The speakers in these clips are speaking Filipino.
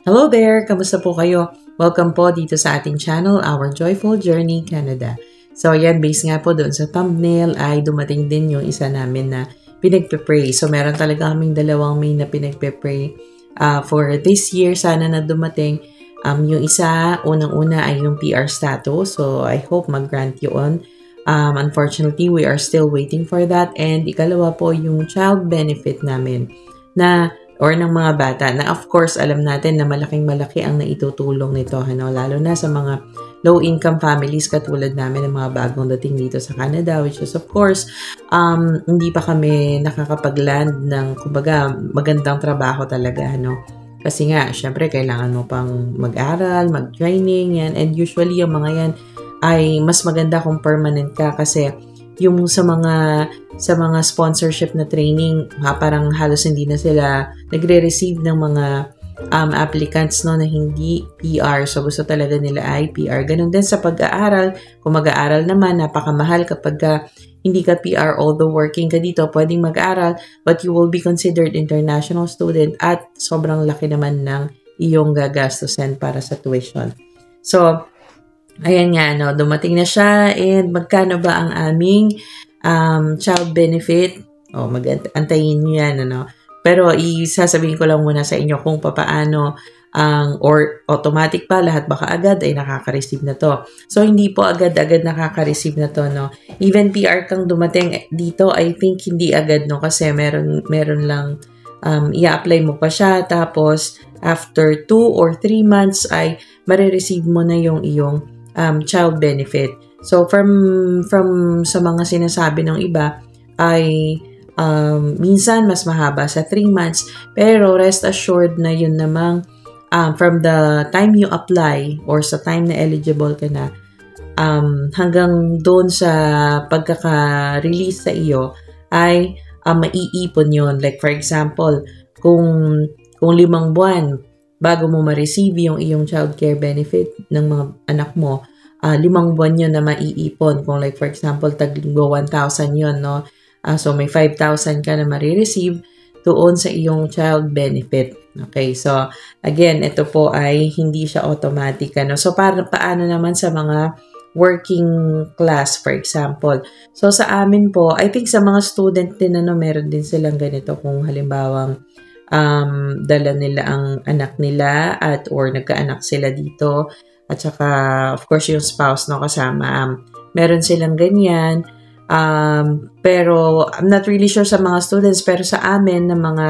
Hello there! Kamusta po kayo? Welcome po dito sa ating channel, Our Joyful Journey Canada. So ayan, based nga po doon sa thumbnail ay dumating din yung isa namin na pinagpe-pray. So meron talaga kaming dalawang main na pinagpe-pray for this year. Sana na dumating. Yung isa, unang-una ay yung PR status. So I hope mag-grant yun. Unfortunately, we are still waiting for that. And ikalawa po yung child benefit namin na or ng mga bata na of course alam natin na malaking-malaki ang naitutulong nito, lalo na sa mga low-income families katulad namin ng mga bagong dating dito sa Canada, which is of course hindi pa kami nakakapag-land ng kumbaga magandang trabaho talaga, kasi nga syempre kailangan mo pang mag-aral, mag-training yan, and usually yung mga yan ay mas maganda kung permanent ka kasi yung sa mga sponsorship na training, parang halos hindi na sila nagre-receive ng mga applicants na hindi PR. So gusto talaga nila ay PR. Ganun din sa pag-aaral. Kung mag-aaral naman, napakamahal kapag hindi ka PR, although working ka dito, pwedeng mag-aaral, but you will be considered international student at sobrang laki naman ng iyong gagastusin para sa tuition. So, ayan nga, dumating na siya, and magkano ba ang aming child benefit? Mag-antayin nyo yan, Pero isasabihin ko lang muna sa inyo kung papaano or automatic pa, lahat baka agad ay nakaka-receive na to. So, hindi po agad-agad nakaka-receive na to, Even PR kang dumating dito, I think hindi agad, kasi meron lang, i-apply mo pa siya, tapos after 2 or 3 months ay marireceive mo na yung iyong child benefit. So, from sa mga sinasabi ng iba ay minsan mas mahaba sa 3 months, pero rest assured na yun namang from the time you apply or sa time na eligible ka na hanggang doon sa pagkaka-release sa iyo ay maiipon yun. Like for example, kung 5 buwan bago mo ma-receive yung iyong childcare benefit ng mga anak mo, 5 buwan yun na maiipon. Kung like for example, tagbo 1,000 yun, so may 5,000 ka na marireceive doon sa iyong child benefit. Okay, so again, ito po ay hindi siya automatic. So paano naman sa mga working class, for example? So sa amin po, I think sa mga student din, meron din silang ganito kung halimbawang dala nila ang anak nila or nagkaanak sila dito at saka of course yung spouse kasama, meron silang ganyan, pero I'm not really sure sa mga students, pero sa amin na mga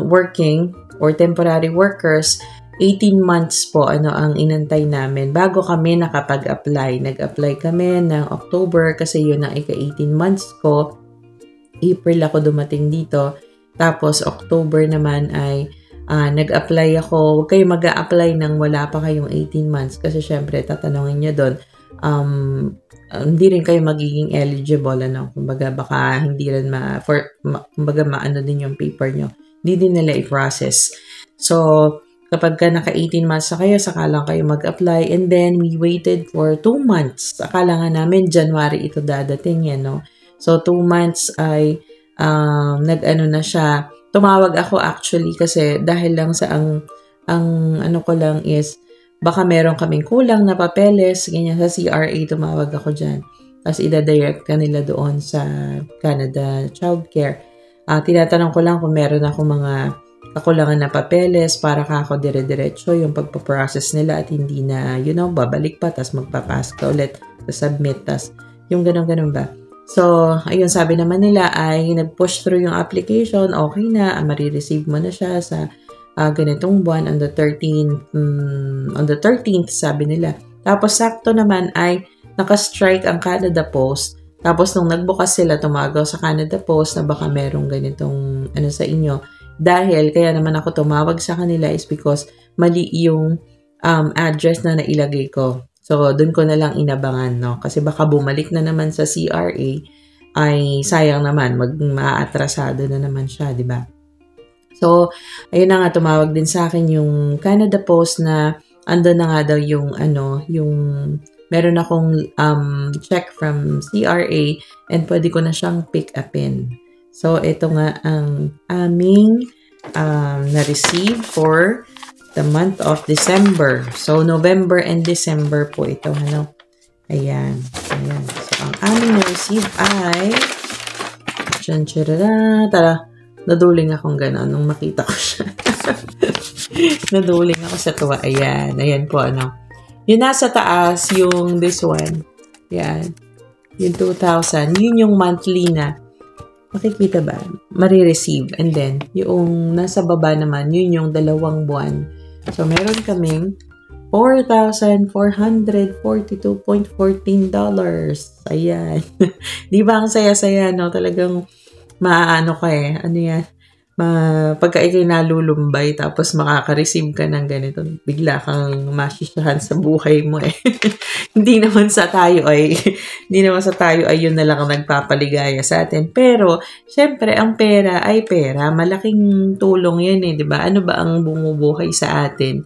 working or temporary workers, 18 months po ang inantay namin bago kami nakapag-apply. Nag-apply kami ng October kasi yun ang ika-18 months ko. April ako dumating dito. Tapos, October naman ay nag-apply ako. Huwag kayo mag-a-apply nang wala pa kayong 18 months kasi syempre, tatanungin nyo doon, hindi rin kayo magiging eligible, Kumbaga, baka hindi rin kumbaga, maano din yung paper nyo. Hindi din nila i-process. So, kapag naka-18 months na kayo, saka lang kayo mag-apply. And then, we waited for 2 months. Akala nga namin, January ito dadating yan, So, 2 months ay nag-ano na siya. Tumawag ako actually kasi dahil lang sa ang ano ko lang is baka meron kaming kulang na papeles, ganyan sa CRA, tumawag ako dyan. Tapos ida-direct ka nila doon sa Canada Childcare. Tinatanong ko lang kung meron ako mga kakulangan na papeles para ako dire-diretso yung pagpaprocess nila at hindi na, babalik pa, tapos magpapass ka ulit, submit, tapos yung ganun-ganun ba. So, ayun, sabi naman nila ay nag-push through yung application, okay na, marireceive mo na siya sa ganitong buwan on the 13th, sabi nila. Tapos, sakto naman ay naka-strike ang Canada Post. Tapos, nung nagbukas sila, tumagaw sa Canada Post na baka merong ganitong sa inyo. Dahil, kaya naman ako tumawag sa kanila is because mali yung address na nailagay ko. So, dun ko na lang inabangan, Kasi baka bumalik na naman sa CRA, ay sayang naman, maatrasado na naman siya, di ba? So, ayun na nga, tumawag din sa akin yung Canada Post na andun na nga daw yung, meron akong check from CRA and pwede ko na siyang pick upin. So, ito nga ang aming na-receive for the month of December. So, November and December po ito, ano. Ayan. Ayan. So, ang aming na-receive ay tara, naduling akong gano'n nung makita ko siya. Naduling ako sa tuwa. Ayan. Ayan po, ano. Yung nasa taas, yung this one. Ayan. Yung 2,000. Yun yung monthly na. Makikita ba? Marireceive. And then, yung nasa baba naman, yun yung 2 buwan. So, meron kaming $4,442.14. Ayan. Di ba ang saya-saya, no? Talagang maaano ka eh. Ano yan? Pagka ikay nalulumbay, tapos makaka-receive ka ng ganito, bigla kang masisiyahan sa buhay mo eh. Hindi naman sa tayo ay yun na lang ang nagpapaligaya sa atin. Pero, syempre, ang pera ay pera. Malaking tulong yan eh, di ba? Ano ba ang bumubuhay sa atin?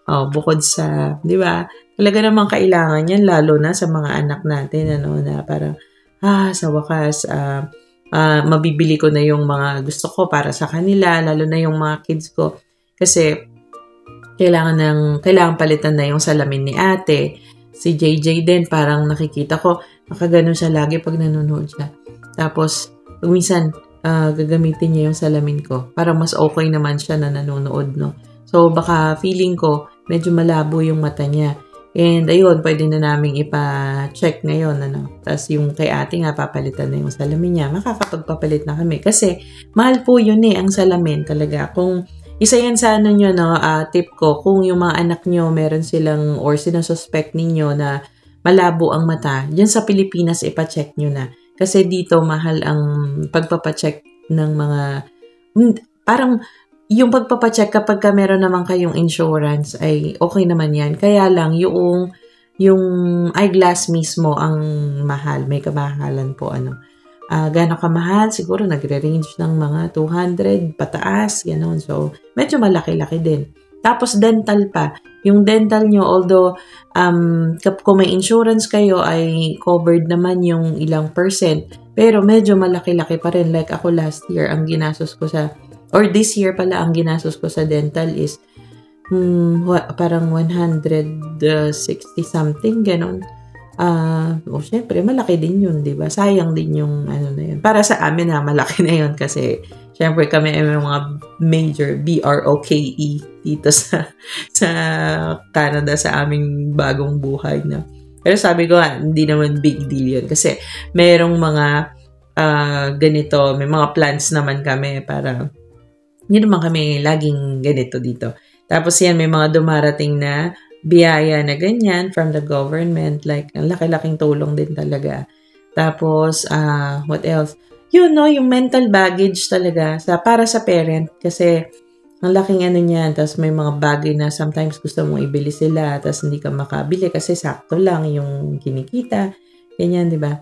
Bukod sa, di ba? Talaga namang kailangan yan, lalo na sa mga anak natin, ano, na parang, sa wakas, mabibili ko na yung mga gusto ko para sa kanila, lalo na yung mga kids ko. Kasi, kailangan palitan na yung salamin ni ate. Si JJ din, parang nakikita ko, nakaganon siya lagi pag nanonood siya. Tapos, minsan, gagamitin niya yung salamin ko. Para mas okay naman siya na nanonood, no? So, baka feeling ko, medyo malabo yung mata niya. And, ayun, pwede na namin ipa-check ngayon, ano. Tapos, yung kay ate nga, papalitan na yung salamin niya. Makakapagpapalit na kami. Kasi, mahal po yun eh, ang salamin talaga. Kung, isa yan sa ano nyo, no, tip ko, kung yung mga anak nyo, meron silang, or sinasuspect ninyo na malabo ang mata, dyan sa Pilipinas, ipa-check nyo na. Kasi dito, mahal ang pagpapacheck ng mga, parang, yung pagpapacheck kapag ka meron naman kayong insurance ay okay naman yan. Kaya lang yung eyeglass mismo ang mahal. May kamahalan po ano. Gano'ng kamahal? Siguro nagre-range ng mga 200 pataas. Ganon. So, medyo malaki-laki din. Tapos dental pa. Yung dental nyo, although kung may insurance kayo ay covered naman yung ilang percent. Pero medyo malaki-laki pa rin. Like ako last year, ang ginastos ko or this year pala, ang ginastos ko sa dental is parang 160 something, ganon. Syempre, malaki din yun, di ba? Sayang din yung ano na yun. Para sa amin malaki na yun kasi syempre kami ay mga major BROKE dito sa Canada, sa aming bagong buhay na. Pero sabi ko hindi naman big deal yun kasi merong mga ganito, may mga plans naman kami para hindi naman kami laging ganito dito. Tapos yan, may mga dumarating na biyaya na ganyan from the government. Like, ang laki-laking tulong din talaga. Tapos, what else? Yun, no, yung mental baggage talaga para sa parent. Kasi, ang laking ano niyan. Tapos, may mga bagay na sometimes gusto mong ibili sila. Tapos, hindi ka makabili kasi sakto lang yung kinikita. Ganyan, di ba?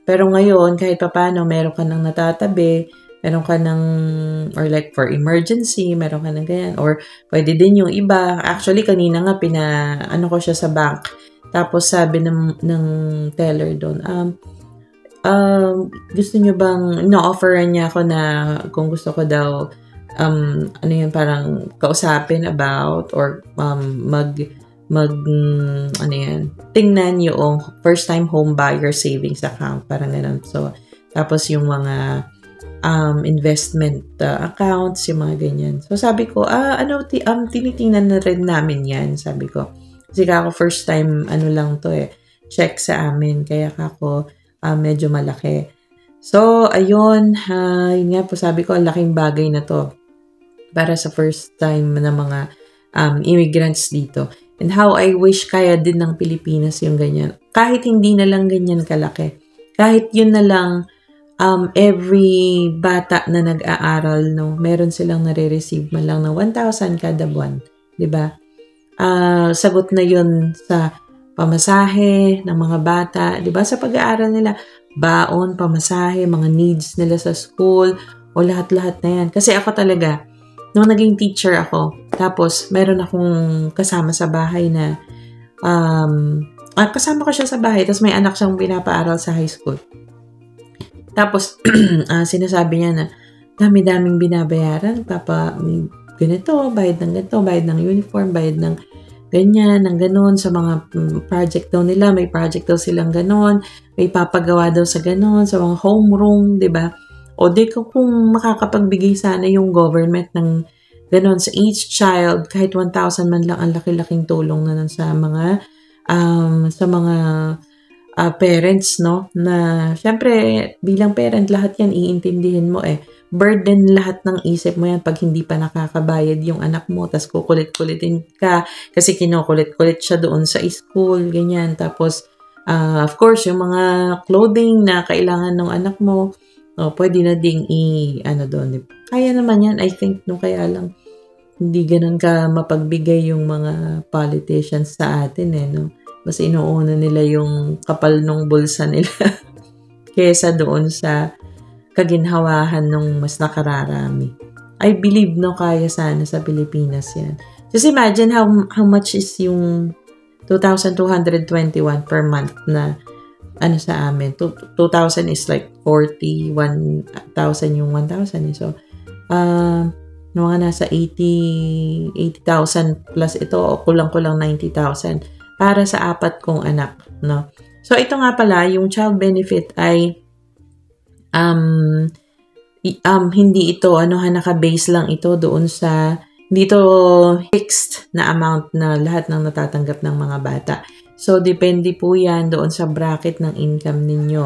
Pero ngayon, kahit papaano, meron ka nang natatabi. Meron ka ng, or like for emergency, meron ka ng ganyan. Or pwede din yung iba. Actually, kanina nga, ano ko siya sa bank. Tapos sabi ng teller doon, gusto nyo bang, offeran niya ako na kung gusto ko daw, ano yun, parang kausapin about, or ano yan, tingnan yung first time home buyer savings account. Parang ganun. So, tapos yung mga investment accounts, yung mga ganyan. So, sabi ko, tinitingnan na rin namin yan, sabi ko. Kasi ako first time, lang to check sa amin. Kaya ako, medyo malaki. So, ayun, yun nga po, sabi ko, ang laking bagay na to para sa first time na mga immigrants dito. And how I wish kaya din ng Pilipinas yung ganyan. Kahit hindi na lang ganyan kalaki. Kahit yun na lang, every bata na nag-aaral, no, meron silang nare-receive man lang ng 1,000 kada buwan, 'di ba? Sagot na 'yun sa pamasahe ng mga bata, 'di ba? Sa pag-aaral nila, baon, pamasahe, mga needs nila sa school, o lahat-lahat na 'yan. Kasi ako talaga, nung naging teacher ako, tapos meron akong kasama sa bahay na kasama ko siya sa bahay, tapos may anak siyang pinapaaral sa high school. Tapos, sinasabi niya na, dami-daming binabayaran, ganito, bayad ng ganito, bayad ng uniform, bayad ng ganyan, ng ganon, sa mga project daw nila, may project daw silang ganon, may papagawa daw sa ganon, sa mga homeroom, di ba? O di kung makakapagbigay sana yung government ng ganon sa each child, kahit 1,000 man lang, ang laki-laking tulong na nun sa mga parents, no? Na syempre bilang parent, lahat yan iintindihin mo burden lahat ng isip mo yan pag hindi pa nakakabayad yung anak mo, tas kukulit-kulitin ka kasi kinukulit-kulit siya doon sa school, ganyan. Tapos of course yung mga clothing na kailangan ng anak mo, pwede na ding doon. Kaya naman yan, I think, no? Kaya lang hindi ganun ka mapagbigay yung mga politicians sa atin, no? Mas inuuna nila yung kapal ng bulsa nila kesa doon sa kaginhawahan ng mas nakararami. I believe, no, kaya sana sa Pilipinas yan. Just imagine how much is yung 2,221 per month na sa amin. 2,000 is like 41,000 yung 1,000. So, mga nasa 80,000 plus ito, o kulang-kulang 90,000 para sa 4 kong anak, no? So, ito nga pala, yung child benefit ay hindi ito, naka-base lang ito doon sa, hindi ito fixed na amount na lahat ng natatanggap ng mga bata. So, depende po yan doon sa bracket ng income ninyo.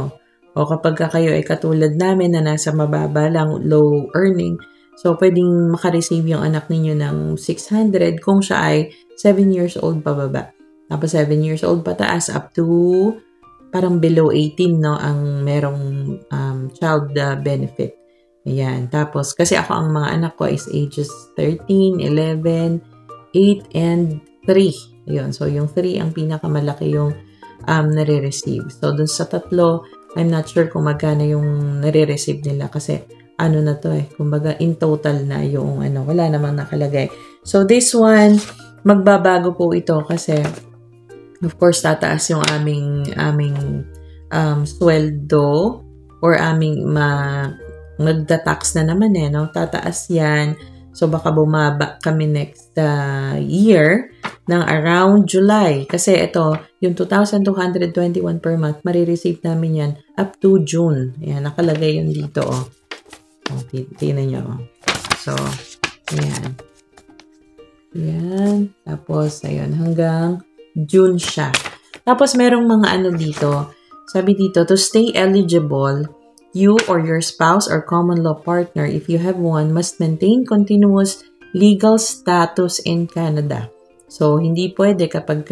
O kapag kayo ay katulad namin na nasa mababa lang, low earning, so pwedeng makareceive yung anak ninyo ng 600 kung siya ay 7 years old pababa. Tapos 7 years old pataas up to parang below 18, no, ang merong child benefit. Ayan. Tapos, kasi ako ang mga anak ko is ages 13, 11, 8, and 3. Ayun. So, yung 3 ang pinakamalaki yung nare-receive. So, dun sa 3, I'm not sure kung magkano yung nare-receive nila kasi na to kumbaga in total na yung wala namang nakalagay. So, this one, magbabago po ito kasi of course, tataas yung aming sweldo or aming magda-tax na naman no? Tataas yan. So, baka bumaba kami next year ng around July. Kasi ito, yung 2,221 per month, marireceive namin yan up to June. Ayan, nakalagay yun dito, tingnan nyo, So, ayan. Ayan. Tapos, ayun, hanggang June siya. Tapos, merong mga dito. Sabi dito, to stay eligible, you or your spouse or common law partner, if you have one, must maintain continuous legal status in Canada. So, hindi pwede kapag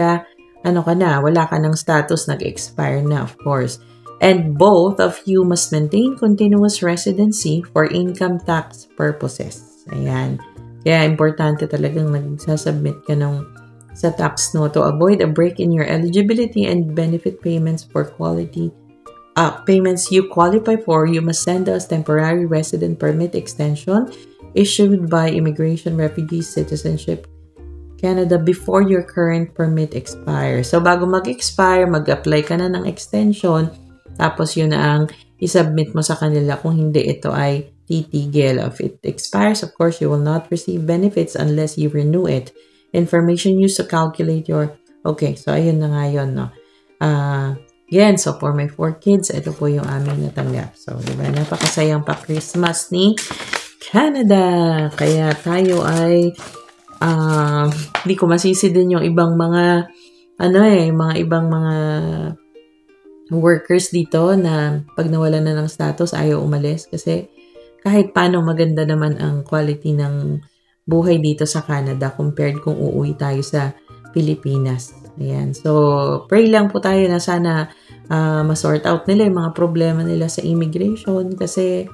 wala ka ng status, nag-expire na, of course. And both of you must maintain continuous residency for income tax purposes. Ayan. Kaya, importante talagang nagsasubmit ka sa tax, no, to avoid a break in your eligibility and benefit payments for payments you qualify for. You must send us temporary resident permit extension issued by Immigration, Refugees, Citizenship Canada before your current permit expires. So, bago mag-expire, mag-apply ka na ng extension, tapos yun na ang isubmit mo sa kanila. Kung hindi, ito ay titigil. If it expires, of course, you will not receive benefits unless you renew it. Information used to calculate your... Okay, so ayun na nga yun, no? Again, so for my 4 kids, ito po yung aming natanggap. So, diba, napakasayang pa-Christmas ni Canada. Kaya tayo ay... hindi ko masisi din yung ibang mga... mga ibang mga workers dito na pag nawalan na ng status, ayaw umalis. Kasi kahit paano maganda naman ang quality ng buhay dito sa Canada compared kung uuwi tayo sa Pilipinas. Ayan. So, pray lang po tayo na sana ma-sort out nila yung mga problema nila sa immigration kasi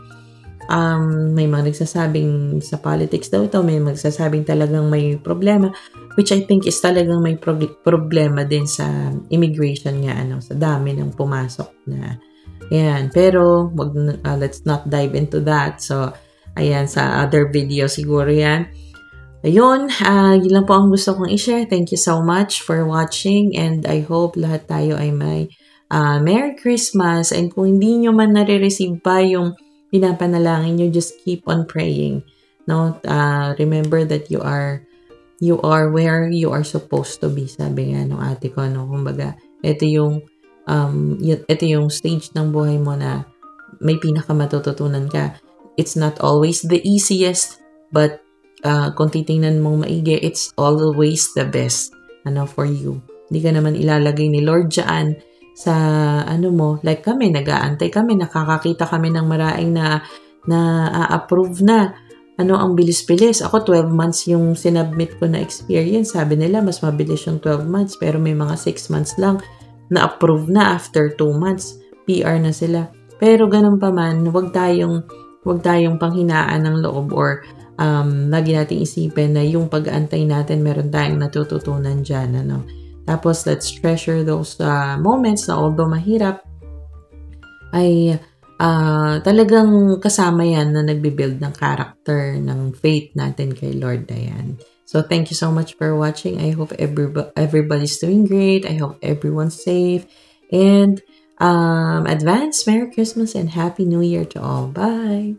may mga nagsasabing sa politics daw ito, may magsasabing talagang may problema, which I think is talagang may problema din sa immigration nga, sa dami ng pumasok na. Ayan. Pero, let's not dive into that. So, ayan, sa other video siguro yan. Ayun, yun lang po ang gusto kong i-share. Thank you so much for watching and I hope lahat tayo ay may Merry Christmas. And kung hindi nyo man nare-receive pa yung pinapanalangin nyo, just keep on praying no? Remember that you are where you are supposed to be, sabi nga nung ate ko, no? Kumbaga, ito yung stage ng buhay mo na may pinakamatututunan ka. It's not always the easiest, but kung titingnan mong maigi, it's always the best for you. Hindi ka naman ilalagay ni Lord dyan sa like kami, nag-aantay kami, nakakakita kami ng maraming na approve na. Ang bilis-bilis. Ako 12 months yung sinubmit ko na experience. Sabi nila mas mabilis yung 12 months, pero may mga 6 months lang na approve na after 2 months. PR na sila. Pero ganun pa man, wag tayong panghinaan ng loob or lagi nating isipin na yung pag-aantay natin meron tayong natututunan dyan. Tapos, let's treasure those moments na although mahirap, ay talagang kasama yan na nagbibuild ng character, ng faith natin kay Lord. Ayan. So, thank you so much for watching. I hope everybody's doing great. I hope everyone's safe. And advance Merry Christmas and Happy New Year to all. Bye!